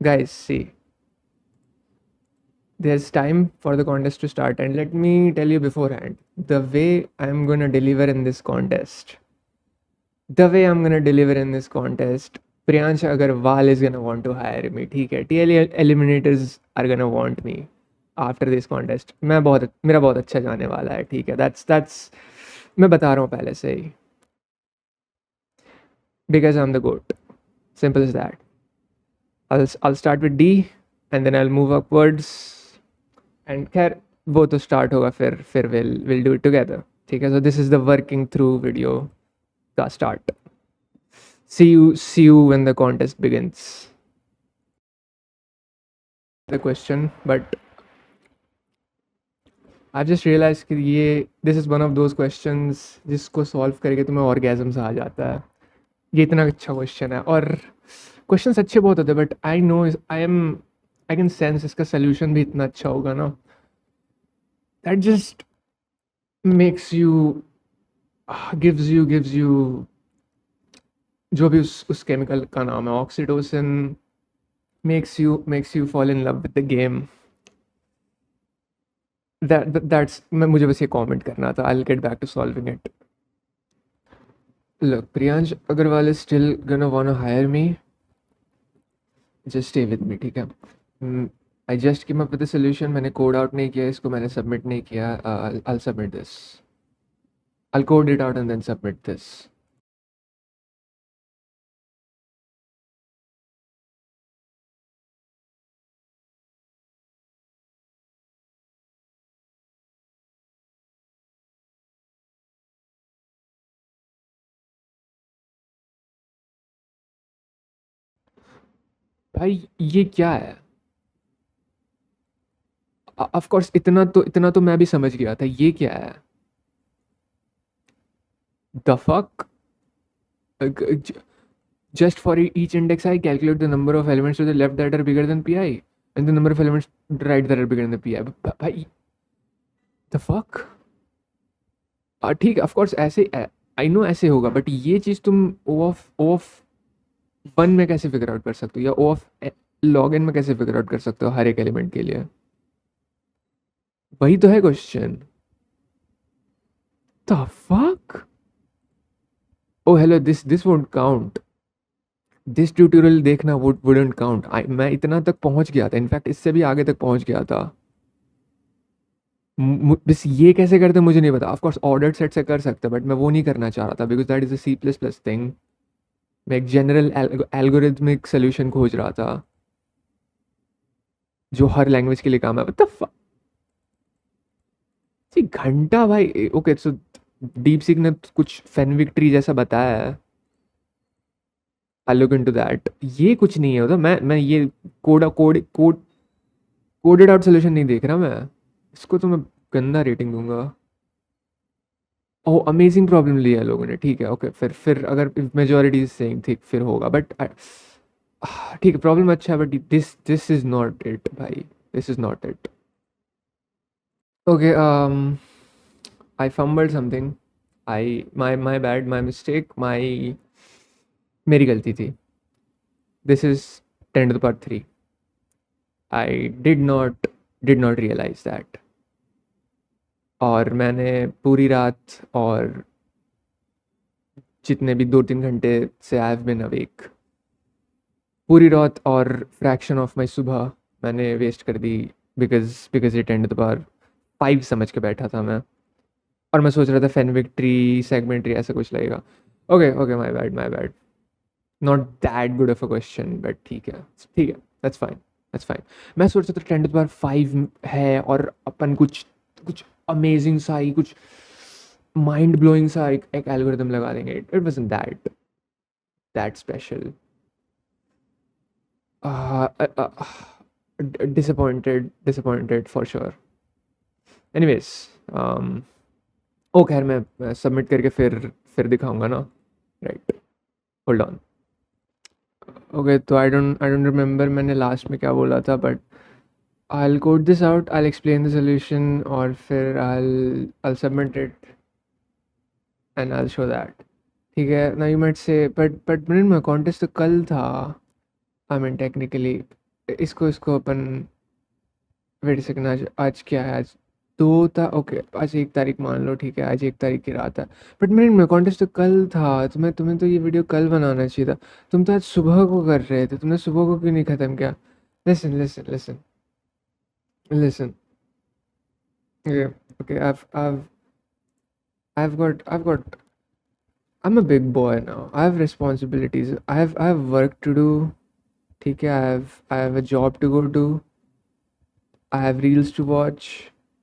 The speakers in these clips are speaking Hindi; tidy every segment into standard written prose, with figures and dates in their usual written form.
Guys, see, there's time for the contest to start, and let me tell you beforehand the way I'm gonna deliver in this contest. The way I'm gonna deliver in this contest, Priyansh Agarwal is gonna want to hire me. ठीक है, TL eliminators are gonna want me after this contest. मेरा बहुत अच्छा जाने वाला है. ठीक है, that's मैं बता रहा हूँ पहले से ही. Because I'm the goat. Simple as that. I'll start with D and then I'll move upwards. And खैर वो तो start होगा फिर we'll do it together. ठीक है, so this is the working through video का start. See you when the contest begins. The question, but I've just realized कि ये this is one of those questions जिसको solve करके तुम्हें orgasm सा आ जाता है. ये इतना अच्छा क्वेश्चन है और क्वेश्चंस अच्छे बहुत होते हैं but I know I can sense इसका सोल्यूशन भी इतना अच्छा होगा ना that just makes you gives you जो भी उस केमिकल का नाम है oxytocin makes you fall in love with the game that's मैं मुझे बस ये कमेंट करना था I will get back to solving it look Priyansh Agarwal is still gonna wanna hire me just stay with me ठीक है I just came up with a solution मैंने कोड आउट नहीं किया इसको मैंने सबमिट नहीं किया I'll submit this I'll code it out and then submit this भाई ये क्या है ऑफ कोर्स इतना तो मैं भी समझ गया था ये क्या है the fuck just for each index I calculate the number of elements to the left that are bigger than pi and the number of elements to the right that are bigger than pi भाई the fuck ठीक है ऑफ कोर्स ऐसे आई नो ऐसे होगा बट ये चीज़ तुम ओ ऑफ वन में कैसे फिगर आउट कर सकते हो या ओ ऑफ लॉग एन में कैसे फिगर आउट कर सकते हो हर एक एलिमेंट के लिए वही तो है question the fuck oh hello this won't count this tutorial देखना वुडंट काउंट मैं इतना तक पहुंच गया था इनफैक्ट इससे भी आगे तक पहुंच गया था बस ये कैसे करते मुझे नहीं पता ऑफ कोर्स ऑर्डर्ड सेट से कर सकते बट मैं वो नहीं करना चाह रहा था because that is a C plus plus thing मैं एक जनरल एल्गोरिथमिक सोल्यूशन खोज रहा था जो हर लैंग्वेज के लिए काम है व्हाट द फक जी घंटा भाई ओके सो डीप सीक ने कुछ फैन विक्ट्री जैसा बताया है आई लुक इनटू दैट ये कुछ नहीं है होता मैं ये कोडेड आउट सोल्यूशन नहीं देख रहा मैं इसको तो मैं गंदा रेटिंग दूंगा ओह अमेजिंग प्रॉब्लम लिया है लोगों ने ठीक है ओके फिर अगर मेजोरिटी इज सेइंग ठीक फिर होगा बट ठीक है प्रॉब्लम अच्छा है but this is not it भाई this is not it okay I fumbled something I my bad my mistake मेरी गलती थी this is 10 to the power 3 I did not realise that और मैंने पूरी रात और जितने भी 2-3 घंटे से आई हैव बीन अवेक पूरी रात और फ्रैक्शन ऑफ माई सुबह मैंने वेस्ट कर दी बिकॉज ये 10 to the power 5 समझ के बैठा था मैं और मैं सोच रहा था फैन विक्ट्री सेगमेंट्री ऐसा कुछ लगेगा okay my bad not that good of a question but ठीक है दैट्स फाइन मैं सोच रहा था 10 to the power 5 है और अपन कुछ कुछ अमेजिंग सा ही कुछ माइंड ब्लोइंग सा एक एल्गोरिथम लगा देंगे it wasn't that special disappointed for sure anyways ओ खैर मैं सबमिट करके फिर दिखाऊंगा ना राइट होल्ड ऑन ओके तो आई डोंट रिमेंबर मैंने लास्ट में क्या बोला था but I'll code this out, I'll explain the solution और फिर I'll submit it and I'll show that ठीक है now you might say but my contest तो कल था I mean technically इसको इसको अपन वेट सेकंड, आज क्या है? आज 2 ओके, आज 1 तारीख मान लो, ठीक है, आज 1 तारीख की रात है। बट मेरे कॉन्टेस्ट तो कल था, तुम्हें तो ये वीडियो कल बनाना चाहिए था। तुम तो आज सुबह को कर रहे थे, तुमने सुबह को क्यों नहीं ख़त्म किया? Listen listen listen listen, okay okay, I've got I'm a big boy now. I have responsibilities. I have work to do. ठीक है, I have a job to go to. I have reels to watch.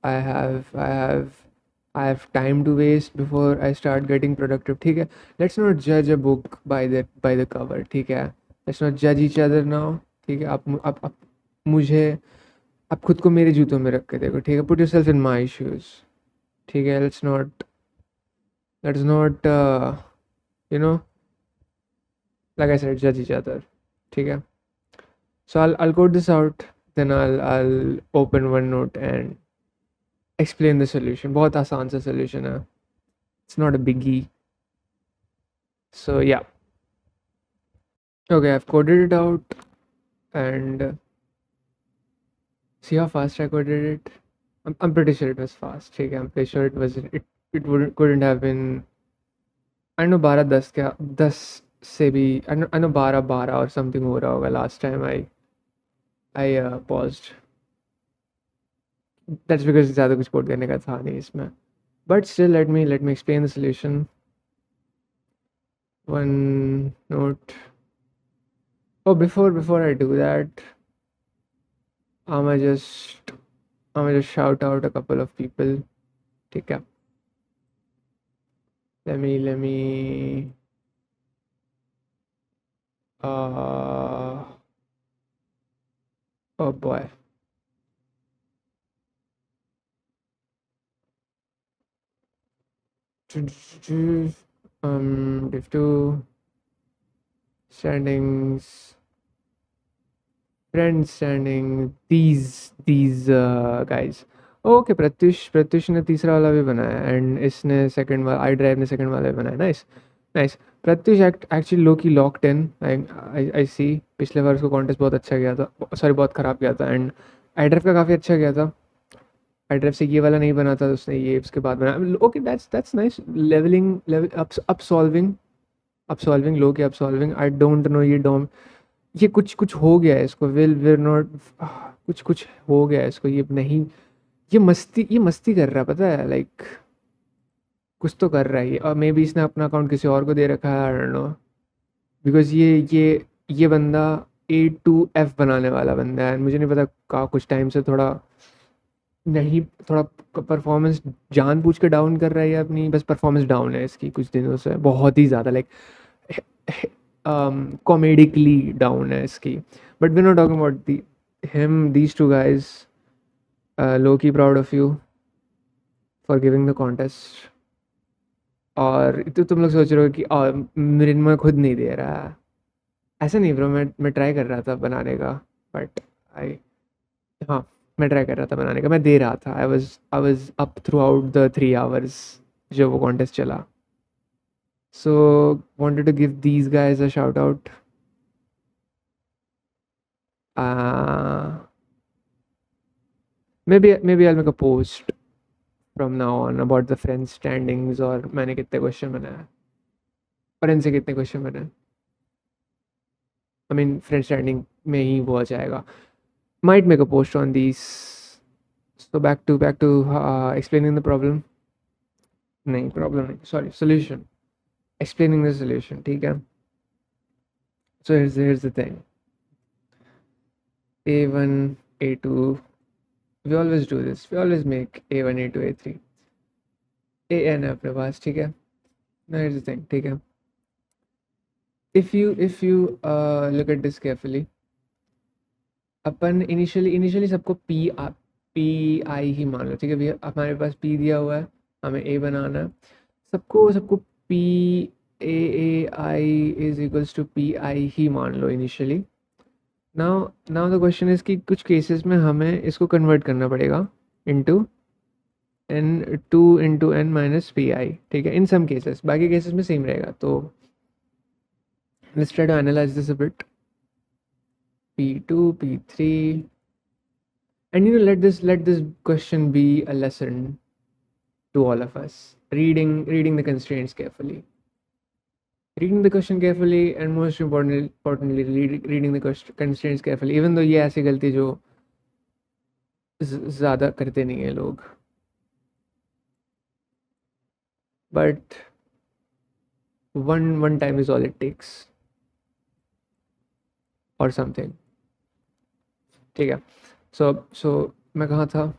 I have time to waste before I start getting productive. ठीक है, let's not judge a book by the cover. ठीक है, let's not judge each other now. ठीक है, आप मुझे, आप खुद को मेरे जूतों में रख के देखो। ठीक है, put yourself in my shoes. ठीक है, let's not you know, like I said, judge each other. ठीक है, so I'll code this out, then I'll open OneNote and explain the solution. बहुत आसान सा solution है. It's not a biggie. So yeah. Okay, I've coded it out and see how fast I coded it. I'm pretty sure it was fast. ठीक है, I'm pretty sure it couldn't have been. I know 12-10 क्या 10 से भी, I know 12-12 or something हो रहा होगा last time I paused. That's because ज़्यादा कुछ कोड करने का था नहीं इसमें. But still, let me explain the solution. OneNote. Oh, before I do that, I'ma just shout out a couple of people. ठीक है. Let me oh boy. Div2 standings, friend standing, these guys. Okay, Pratyush ने तीसरा वाला भी बनाया एंड इसने सेकंड वाला, आई ड्राइव ने सेकंड वाला भी बनाया. Nice nice. प्रत्युष एक्चुअली लो की लॉक 10. आई सी पिछले बार उसको कॉन्टेस्ट बहुत अच्छा गया था, सॉरी बहुत ख़राब गया था, एंड आई ड्राइव का काफ़ी अच्छा गया था. आई ड्राइव से ये वाला नहीं बना था, उसने ये उसके बाद बनाया. Okay, that's nice. Level up solving लो की up solving. I don't know ये कुछ हो गया है इसको. विल नॉट, कुछ हो गया है इसको. ये नहीं, ये मस्ती कर रहा है, पता है, लाइक कुछ तो कर रहा है ये. और मे बी इसने अपना अकाउंट किसी और को दे रखा है, आई डोंट नो, बिकॉज ये बंदा A2F बनाने वाला बंदा है. मुझे नहीं पता कुछ टाइम से थोड़ा परफॉर्मेंस जानबूझ के डाउन कर रहा है, या अपनी बस परफॉर्मेंस डाउन है इसकी कुछ दिनों से, बहुत ही ज़्यादा, लाइक कॉमेडिकली डाउन है इसकी. But we not talking about these two guys. Low-key proud of you for giving the contest. और तो तुम लोग सोच रहे हो कि मृन्मय खुद नहीं दे रहा है. ऐसा नहीं ब्रो, मैं ट्राई कर रहा था बनाने का, बट हाँ, मैं ट्राई कर रहा था बनाने का, मैं दे रहा था. I was up throughout the 3 hours जो वो कॉन्टेस्ट चला. So wanted to give these guys a shout out. maybe I'll make a post from now on about the friends standings, और मैंने कितने क्वेश्चन बनाए और इनसे कितने क्वेश्चन बनाए. आई मीन फ्रेंड स्टैंडिंग में ही वो आ जाएगा. Might make a post on these. So back to explaining the problem. नहीं, प्रॉब्लम नहीं, sorry, solution. Explaining the solution. ठीक है. सो here's the thing. A1, A2, we always do this. We always make A1, A2, A3, AN है अपने पास. ठीक है. Now here's the thing. ठीक है. If you look at this carefully, upon initially सबको पी आई ही मान लो. ठीक है भैया, हमारे पास पी दिया हुआ है, हमें ए बनाना है. सबको P A I is equals to P I ही मान लो initially. Now the question is कि कुछ केसेस में हमें इसको कन्वर्ट करना पड़ेगा into n2 into n minus P I. ठीक है, इन सम केसेस, बाकी केसेस में सेम रहेगा. तो let's try to analyse this a bit. P2, P3, and let this question be a lesson to all of us. Reading the constraints carefully. Reading the question carefully, and most importantly reading the constraints carefully, even though ये ऐसी गलती जो ज़्यादा करते नहीं है लोग, but one time is all it takes or something. ठीक है, so मैं कहाँ था?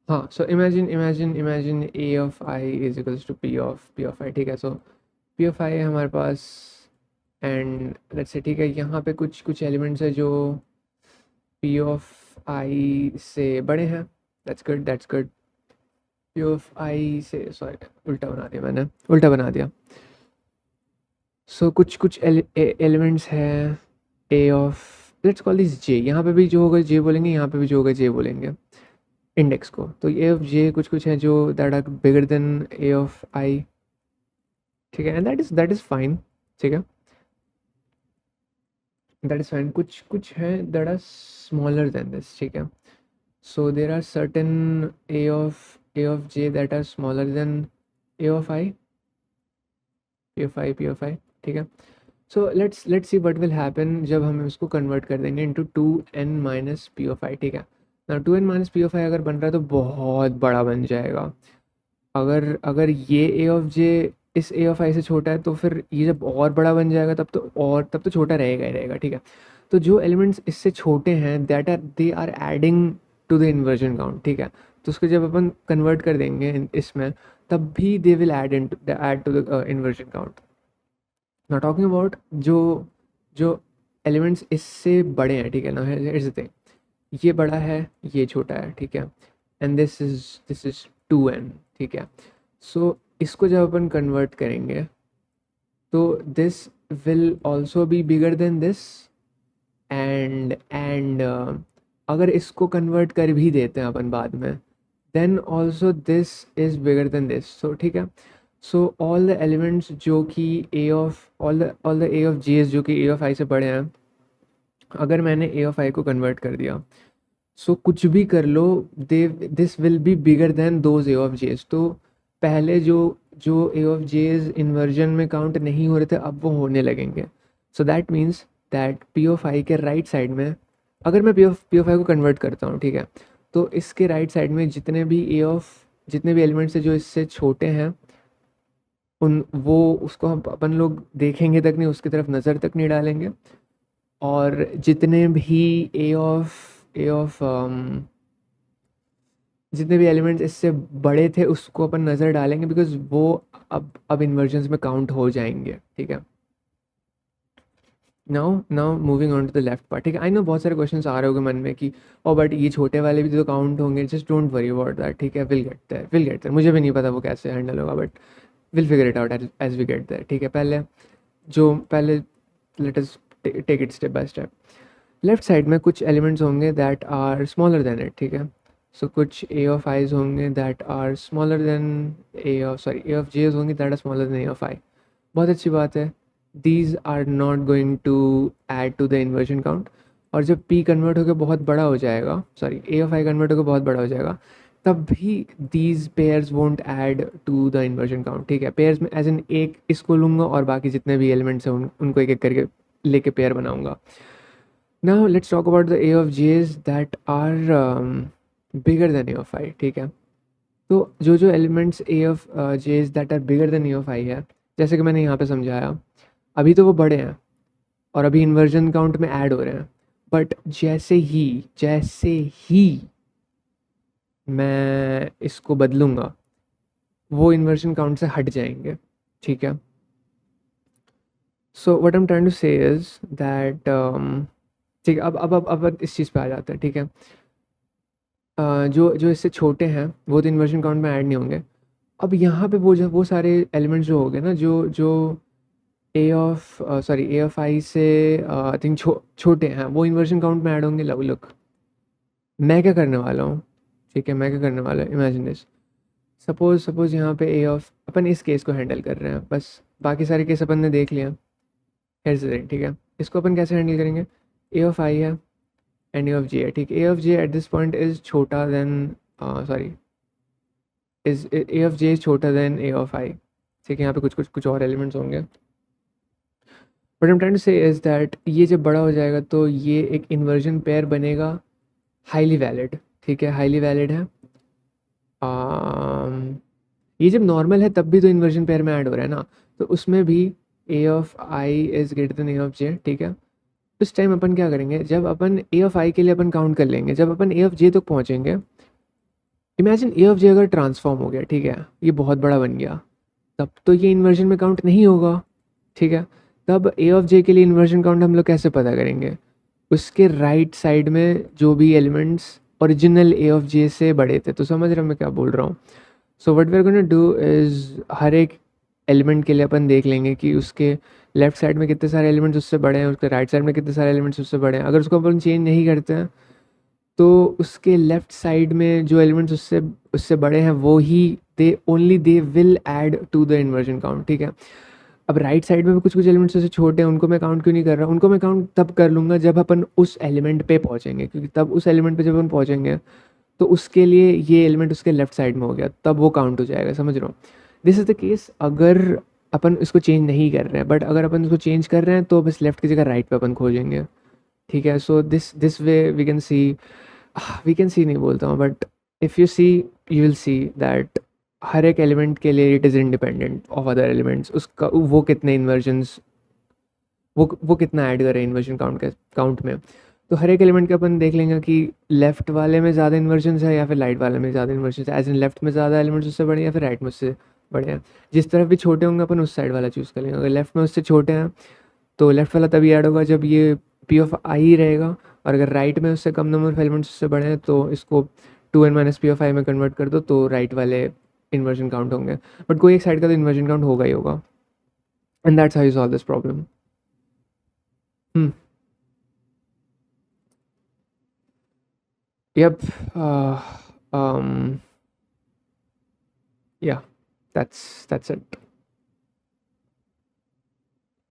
हाँ, so imagine a of I is equals to p of I, ठीक है? So p of I है हमारे पास, एंड लेट्स से ठीक है, यहाँ पे कुछ एलिमेंट्स है जो p of I से बड़े हैं. that's good. p of I से, सॉरी उल्टा बना दिया. सो कुछ एलिमेंट्स हैं a of, let's call this j. यहाँ पे भी जो होगा j बोलेंगे, यहाँ पे भी जो होगा j बोलेंगे इंडेक्स को. तो a of j कुछ है जो that are bigger than a of I, ठीक है? एंड दैट इज़ फाइन, ठीक है? That is fine. कुछ है that are smaller than this, ठीक है? So there are certain a of j that are smaller than a of I, p of I, ठीक है? So let's see what will happen जब हम इसको कन्वर्ट कर देंगे into 2n minus p of I, ठीक है? ना 2n minus p of I अगर बन रहा है तो बहुत बड़ा बन जाएगा. अगर ये a of j इस a of I से छोटा है, तो फिर ये जब और बड़ा बन जाएगा तब तो छोटा रहेगा ही रहेगा, ठीक है? तो जो एलिमेंट्स इससे छोटे हैं they are adding to the inversion count, ठीक है? तो उसको जब अपन कन्वर्ट कर देंगे इसमें, तब भी they will add to the inversion count. Not talking about जो एलिमेंट्स इससे बड़े हैं, ठीक है ना? इट्स द थिंग, ये बड़ा है, ये छोटा है, ठीक है? एंड दिस इज 2n, ठीक है? सो इसको जब अपन कन्वर्ट करेंगे तो this will also be bigger than this, and अगर इसको कन्वर्ट कर भी देते हैं अपन बाद में, then also this is bigger than this. So ठीक है, सो ऑल द एलिमेंट्स जो कि all the a of j's जो कि a of I से बड़े हैं, अगर मैंने a of I को कन्वर्ट कर दिया, सो कुछ भी कर लो, this will be bigger than those a of j's. तो पहले जो a of j's इन्वर्जन में काउंट नहीं हो रहे थे, अब वो होने लगेंगे. So that means that p of I के राइट साइड में, अगर मैं p of I को कन्वर्ट करता हूँ, ठीक है, तो इसके राइट साइड में जितने भी एलिमेंट्स हैं जो इससे छोटे हैं, उसको हम अपन लोग देखेंगे तक नहीं, उसकी तरफ नज़र तक नहीं डालेंगे. और जितने भी जितने भी एलिमेंट्स इससे बड़े थे उसको अपन नज़र डालेंगे, बिकॉज वो अब इन्वर्जन्स में काउंट हो जाएंगे, ठीक है? Now moving on to the left part, ठीक है? आई नो बहुत सारे क्वेश्चंस आ रहे होंगे मन में कि ओ बट ये छोटे वाले भी तो काउंट होंगे. Just don't worry about that, ठीक है? Will get there. मुझे भी नहीं पता वो कैसे हैंडल होगा, but will figure it out as we get there, ठीक है? पहले let us take it step by step. Left side में कुछ एलिमेंट्स होंगे that are smaller than it, ठीक है? सो कुछ a of i's होंगे that are smaller than a of j's होंगे that are smaller than a of I. बहुत अच्छी बात है. These are not going to add to the inversion count. और जब p कन्वर्ट होकर बहुत बड़ा हो जाएगा, a of I कन्वर्ट होकर बहुत बड़ा हो जाएगा, तब भी these pairs won't add to the inversion count, ठीक है? पेयर्स में एज इन एक इसको लूँगा और बाकी जितने भी एलिमेंट्स हैं उनको एक एक करके लेके पेयर बनाऊँगा. Now let's talk about the a of j's that are bigger than a of I, ठीक है? तो जो elements a of j's that are bigger than a of I है, जैसे कि मैंने यहाँ पे समझाया, अभी तो वो बड़े हैं और अभी इन्वर्जन काउंट में ऐड हो रहे हैं, बट जैसे ही मैं इसको बदलूँगा वो इन्वर्जन काउंट से हट जाएंगे, ठीक है? So what I am trying to say is that, ठीक है, अब इस चीज़ पे आ जाते हैं, ठीक है? जो इससे छोटे हैं वो तो इन्वर्जन काउंट में ऐड नहीं होंगे. अब यहाँ पे वो सारे एलिमेंट्स जो हो गए ना, जो ए ऑफ आई से आई थिंक छोटे हैं वो इन्वर्जन काउंट में ऐड होंगे। लुक मैं क्या करने वाला हूँ, ठीक है, मैं क्या करने वाला हूँ, इमेजिन दिस। सपोज़ यहाँ पे ए ऑफ, अपन इस केस को हैंडल कर रहे हैं बस, बाकी सारे केस अपन ने देख लिया। हेयर से ठीक है, इसको अपन कैसे हैंडल करेंगे। ए ऑफ आई है एंड ए ऑफ जे है, ठीक है। A of J at this point is छोटा than, sorry, is A of J is छोटा देन ए ऑफ आई, ठीक है। यहाँ पे कुछ और एलिमेंट्स होंगे, but I am trying to say is that ये जब बड़ा हो जाएगा तो ये एक इन्वर्जन पेयर बनेगा, हाईली वैलिड, ठीक है, हाईली वैलिड है। ये जब नॉर्मल है तब भी तो इन्वर्जन पेयर में ऐड हो रहा है ना, तो उसमें भी A of I is greater than A of J, ठीक है। उस टाइम अपन क्या करेंगे, जब अपन ए ऑफ आई के लिए अपन काउंट कर लेंगे, जब अपन ए ऑफ जे तक पहुँचेंगे, इमेजिन ए ऑफ जे अगर ट्रांसफॉर्म हो गया, ठीक है, ये बहुत बड़ा बन गया, तब तो ये इन्वर्जन में काउंट नहीं होगा, ठीक है। तब ए ऑफ जे के लिए इन्वर्जन काउंट हम लोग कैसे पता करेंगे, उसके राइट साइड में जो भी एलिमेंट्स ओरिजिनल ए ऑफ जे से बड़े थे। तो समझ रहे हो मैं क्या बोल रहा हूँ। So what we are gonna do is हर एक एलिमेंट के लिए अपन देख लेंगे कि उसके लेफ्ट साइड में कितने सारे एलिमेंट्स उससे बड़े हैं, उसके राइट साइड में कितने सारे एलिमेंट्स उससे बड़े हैं। अगर उसको अपन चेंज नहीं करते हैं तो उसके लेफ्ट साइड में जो एलिमेंट्स उससे उससे बड़े हैं वो ही they will add to the inversion count, ठीक है। अब राइट साइड में भी कुछ एलिमेंट्स ऐसे छोटे हैं, उनको मैं काउंट क्यों नहीं कर रहा, उनको मैं काउंट तब कर लूँगा जब अपन उस एलिमेंट पे पहुँचेंगे, क्योंकि तब उस एलिमेंट पे जब अपन पहुँचेंगे तो उसके लिए ये एलिमेंट उसके लेफ्ट साइड में हो गया, तब वो काउंट हो जाएगा, समझ रहा हूँ। दिस इज़ द केस अगर अपन इसको चेंज नहीं कर रहे हैं, बट अगर अपन इसको चेंज कर रहे हैं तो बस लेफ्ट की जगह राइट पे अपन खोजेंगे, ठीक है। So this way we can see नहीं बोलता हूँ, but if you see you will see that हर एक एलिमेंट के लिए it is independent of other elements, उसका वो कितने इन्वर्जन्स, वो कितना ऐड कर रहे हैं इन्वर्जन काउंट में। तो हर एक एलिमेंट का अपन देख लेंगे कि लेफ्ट वाले में ज़्यादा इन्वर्जन्स है या फिर राइट वाले में ज़्यादा इन्वर्जन्स है, एज इन लेफ्ट में ज़्यादा एलिमेंट्स उससे बड़े हैं या फिर राइट में उससे बड़े हैं। जिस तरफ भी छोटे होंगे अपन उस साइड वाला चूज़ कर लेंगे। अगर लेफ्ट में उससे छोटे हैं तो लेफ्ट वाला तभी ऐड होगा जब ये पी ऑफ आई रहेगा, और अगर राइट में उससे कम नंबर ऑफ एलिमेंट्स उससे बड़े हैं तो इसको 2n माइनस पी ऑफ आई में कन्वर्ट कर दो तो राइट वाले इन्वर्जन काउंट होंगे। बट कोई एक साइड का तो इन्वर्जन काउंट होगा ही होगा, and that's how you solve this problem. Yep. Uh, um, yeah, that's it.